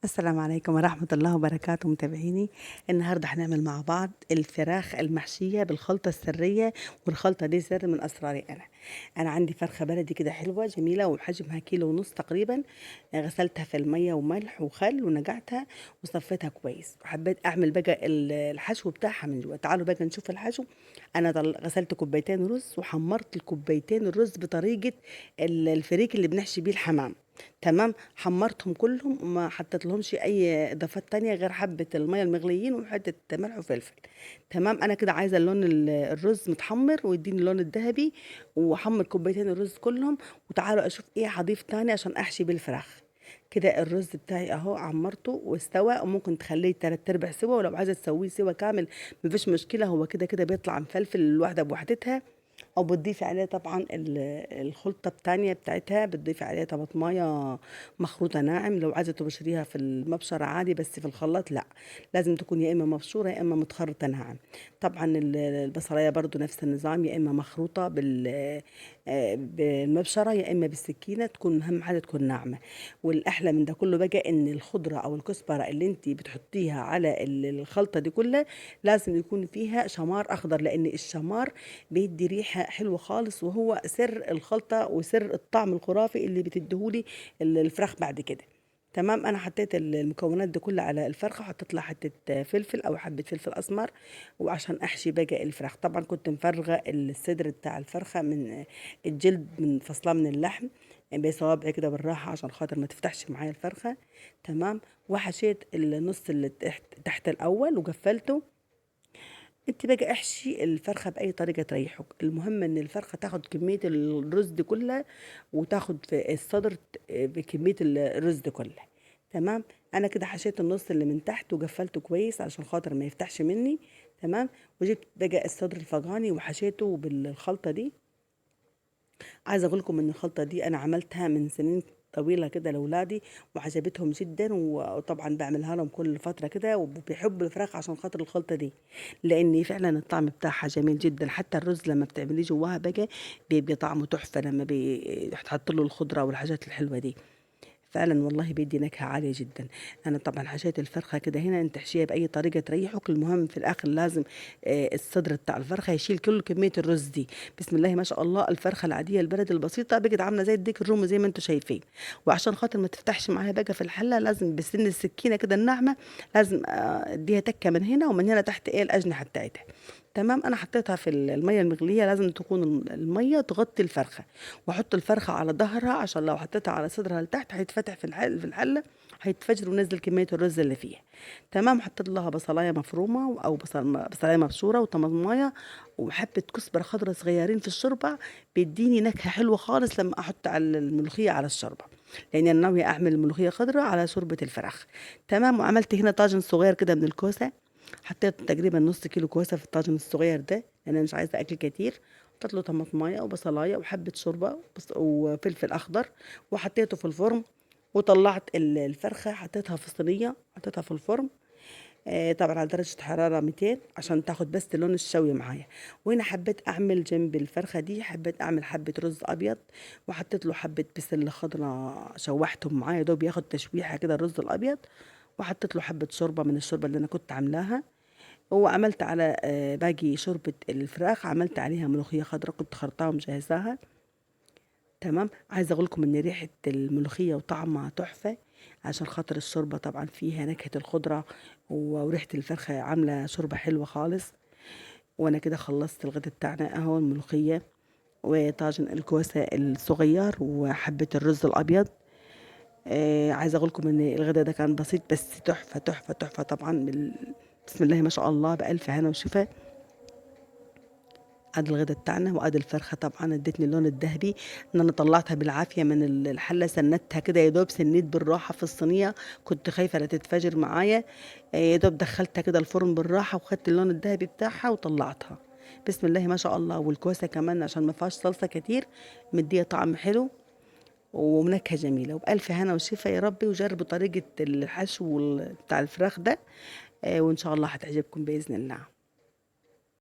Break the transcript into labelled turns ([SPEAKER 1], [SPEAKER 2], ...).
[SPEAKER 1] السلام عليكم ورحمة الله وبركاته متابعيني. النهاردة هنعمل مع بعض الفراخ المحشية بالخلطة السرية، والخلطة دي سر من أسراري أنا عندي فرخة بلدي كده حلوة جميلة وحجمها كيلو ونص تقريبا. غسلتها في المية وملح وخل ونقعتها وصفيتها كويس، وحبيت أعمل بقى الحشو بتاعها من جوا. تعالوا بقى نشوف الحشو. أنا غسلت كوبايتين رز وحمرت الكوبايتين الرز بطريقة الفريك اللي بنحشي بيه الحمام. تمام، حمرتهم كلهم وما حطيت لهمش اي اضافات تانية غير حبة المية المغليين وحتة ملح وفلفل. تمام، انا كده عايزة اللون الرز متحمر ويديني اللون الذهبي، وحمر كوبايتين الرز كلهم. وتعالوا اشوف ايه هضيف تاني عشان احشي بالفراخ. كده الرز بتاعي اهو عمرته واستوى، وممكن تخليه تلات ارباع سوا، ولو عايزه تسويه سوا كامل مفيش مشكله. هو كده كده بيطلع مفلفل الواحده بوحدتها. او بتضيفي عليها طبعا الخلطه التانية بتاعتها، بتضيفي عليها طماطمايه مخروطه ناعم. لو عايزه تبشريها في المبشره عادي، بس في الخلاط لا، لازم تكون يا اما مبشوره يا اما متخرطه ناعم. طبعا البصلايه برضو نفس النظام، يا اما مخروطه بالمبشره يا اما بالسكينه، تكون اهم حاجه تكون ناعمه. والاحلى من ده كله بقى ان الخضره او الكزبره اللي انت بتحطيها على الخلطه دي كلها لازم يكون فيها شمار اخضر، لان الشمار بيدي ريحة حلوة خالص، وهو سر الخلطة وسر الطعم الخرافي اللي بتديهولي الفراخ بعد كده. تمام، انا حطيت المكونات دي كلها على الفرخه، حطيت لها حته فلفل او حبه فلفل اسمر. وعشان احشي بقى الفراخ طبعا كنت مفرغه الصدر بتاع الفرخه من الجلد، من فصلها من اللحم بصوابعي كده بالراحه عشان خاطر ما تفتحش معايا الفرخه. تمام، وحشيت النص اللي تحت الاول وقفلته. انت بقى احشي الفرخه باي طريقه تريحك، المهم ان الفرخه تاخد كميه الرز دي كلها، وتاخد في الصدر بكميه الرز دي كلها. تمام، انا كده حشيت النص اللي من تحت وقفلته كويس عشان خاطر ما يفتحش مني. تمام، وجبت بقى الصدر الفغاني وحشيته بالخلطه دي. عايزه اقول لكم ان الخلطه دي انا عملتها من سنين طويله كده لاولادي، وعجبتهم جدا، وطبعا بعملها لهم كل فتره كده، وبيحبوا الفراخ عشان خاطر الخلطه دي، لان فعلا الطعم بتاعها جميل جدا. حتى الرز لما بتعمليه جواها بقى بيبقى طعمه تحفه لما بتحط له الخضره والحاجات الحلوه دي. فعلا والله بيدي نكهة عالية جدا. أنا طبعا حشيت الفرخة كده، هنا أنت تحشيها بأي طريقة تريحك، المهم في الآخر لازم الصدر بتاع الفرخة يشيل كل كمية الرز دي. بسم الله ما شاء الله، الفرخة العادية البلد البسيطة بقت عاملة زي الديك الرومي زي ما أنتم شايفين. وعشان خاطر ما تفتحش معايا بقى في الحلة، لازم بسن السكينة كده الناعمة، لازم اديها تكة من هنا ومن هنا تحت ايه الأجنحة بتاعتها. تمام، انا حطيتها في الميه المغليه، لازم تكون الميه تغطي الفرخه، واحط الفرخه على ظهرها عشان لو حطيتها على صدرها لتحت هيتفتح في الحله، هيتفجر ونزل كميه الرز اللي فيها. تمام، حطيت لها بصلايه مفرومه او بصلايه مبشوره وطماطمايه وحبه كزبره خضراء صغيرين في الشوربه، بيديني نكهه حلوه خالص لما احط على الملوخيه على الشوربه، لان انا ناويه اعمل الملوخيه خضراء على شوربه الفراخ. تمام، وعملت هنا طاجن صغير كده من الكوسه. حطيت تقريبا نص كيلو كوسه في الطاجن الصغير ده، لان انا مش عايزه اكل كتير. حطيت له طماطمايه وبصلايه وحبه شوربه وفلفل اخضر، وحطيته في الفرن. وطلعت الفرخه، حطيتها في الصينيه، حطيتها في الفرن طبعا على درجه حراره 200 عشان تاخد بس لون الشوي معايا. وهنا حبيت اعمل جنب الفرخه دي، حبيت اعمل حبه رز ابيض، وحطيت له حبه بسله خضراء شوحتهم معايا دوب ياخد تشويحه كده الرز الابيض. وحطيت له حبه شوربه من الشوربه اللي انا كنت عاملاها. وعملت على باقي شوربة الفراخ، عملت عليها ملوخية خضراء كنت خرطاها ومجهزاها. تمام، عايزة اقول لكم ان ريحة الملوخية وطعمها تحفة، عشان خاطر الشوربة طبعا فيها نكهة الخضرة وريحة الفرخة عاملة شوربة حلوة خالص. وانا كده خلصت الغدا بتاعنا اهو، الملوخية وطاجن الكوسة الصغير وحبة الرز الابيض. عايزة اقول لكم ان الغدا ده كان بسيط بس تحفة تحفة تحفة طبعا بسم الله ما شاء الله، بألف هنا وشفا. ادي الغدا بتاعنا، وادي الفرخه طبعا ادتني اللون الذهبي، ان انا طلعتها بالعافيه من الحله، سندتها كده يا دوب سنيت بالراحه في الصينيه، كنت خايفه لا تتفجر معايا. يا دوب دخلتها كده الفرن بالراحه وخدت اللون الذهبي بتاعها وطلعتها. بسم الله ما شاء الله، والكوسه كمان عشان ما فيهاش صلصه كتير مديه طعم حلو ونكهه جميله. وبالف هنا وشفا يا ربي، وجربوا طريقه الحشو بتاع الفراخ ده، وان شاء الله هتعجبكم باذن الله.